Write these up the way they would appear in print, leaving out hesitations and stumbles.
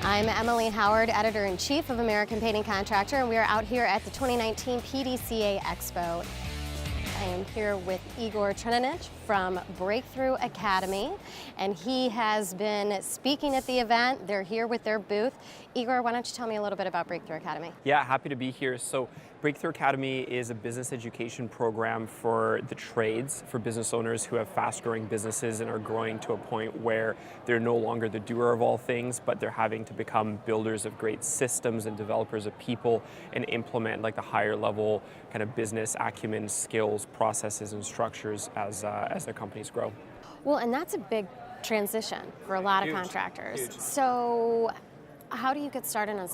I'm Emily Howard, Editor-in-Chief of American Painting Contractor, and we are out here at the 2019 PDCA Expo. I am here with Igor Trninic from Breakthrough Academy, and he has been speaking at the event. They're here with their booth. Igor, why don't you tell me a little bit about Breakthrough Academy? Yeah, happy to be here. So Breakthrough Academy is a business education program for the trades, for business owners who have fast-growing businesses and are growing to a point where they're no longer the doer of all things, but they're having to become builders of great systems and developers of people and implement like the higher level kind of business acumen, skills, processes, and structures as their companies grow. Well, and that's a big transition for a lot of contractors. Huge. So how do you get started on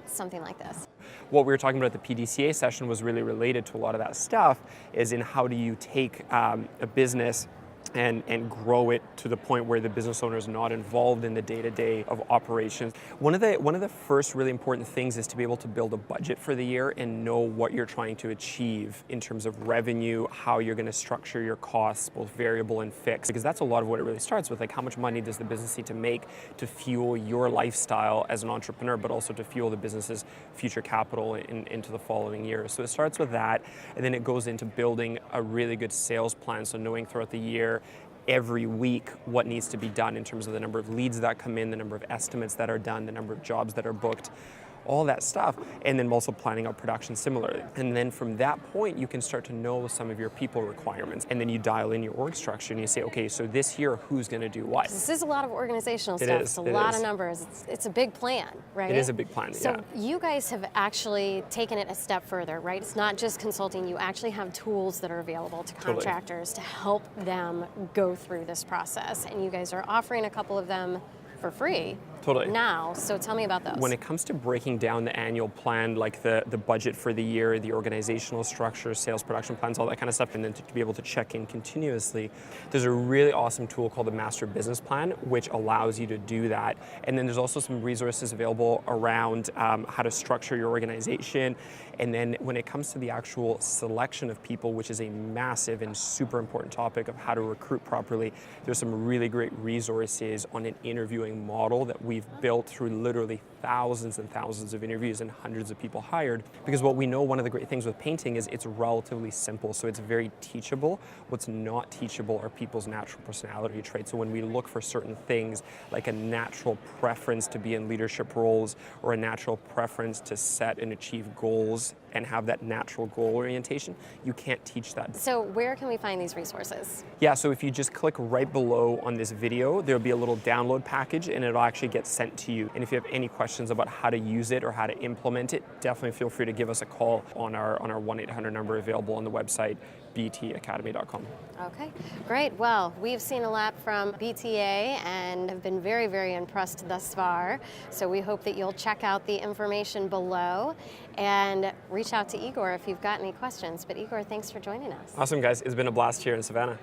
something like this? What we were talking about at the PDCA session was really related to a lot of that stuff, is in how do you take a business and grow it to the point where the business owner is not involved in the day-to-day of operations. One of the first really important things is to be able to build a budget for the year and know what you're trying to achieve in terms of revenue, how you're going to structure your costs, both variable and fixed, because that's a lot of what it really starts with. Like, how much money does the business need to make to fuel your lifestyle as an entrepreneur, but also to fuel the business's future capital into the following year. So it starts with that, and then it goes into building a really good sales plan, so knowing throughout the year, every week, what needs to be done in terms of the number of leads that come in, the number of estimates that are done, the number of jobs that are booked, all that stuff, and then also planning out production similarly. And then from that point, you can start to know some of your people requirements, and then you dial in your org structure and you say, okay, so this year, who's going to do what? This is a lot of organizational stuff. It's a It lot is. of numbers. It's a big plan, right? It is a big plan, So yeah. you guys have actually taken it a step further, right? It's not just consulting. You actually have tools that are available to contractors to help them go through this process. And you guys are offering a couple of them for free. Totally. Now, so tell me about those. When it comes to breaking down the annual plan, like the budget for the year, the organizational structure, sales production plans, all that kind of stuff, and then to be able to check in continuously, there's a really awesome tool called the Master Business Plan, which allows you to do that. And then there's also some resources available around how to structure your organization. And then when it comes to the actual selection of people, which is a massive and super important topic of how to recruit properly, there's some really great resources on an interviewing model that we've built through literally thousands and thousands of interviews and hundreds of people hired. Because what we know, one of the great things with painting is it's relatively simple, so it's very teachable. What's not teachable are people's natural personality traits. So when we look for certain things, like a natural preference to be in leadership roles or a natural preference to set and achieve goals and have that natural goal orientation, you can't teach that. So where can we find these resources? Yeah, so if you just click right below on this video, there'll be a little download package and it'll actually get sent to you. And if you have any questions about how to use it or how to implement it, definitely feel free to give us a call on our 1-800 number available on the website, btacademy.com. Okay, great. Well, we've seen a lot from BTA and have been very, very impressed thus far. So we hope that you'll check out the information below and reach out to Igor if you've got any questions. But Igor, thanks for joining us. Awesome, guys. It's been a blast here in Savannah.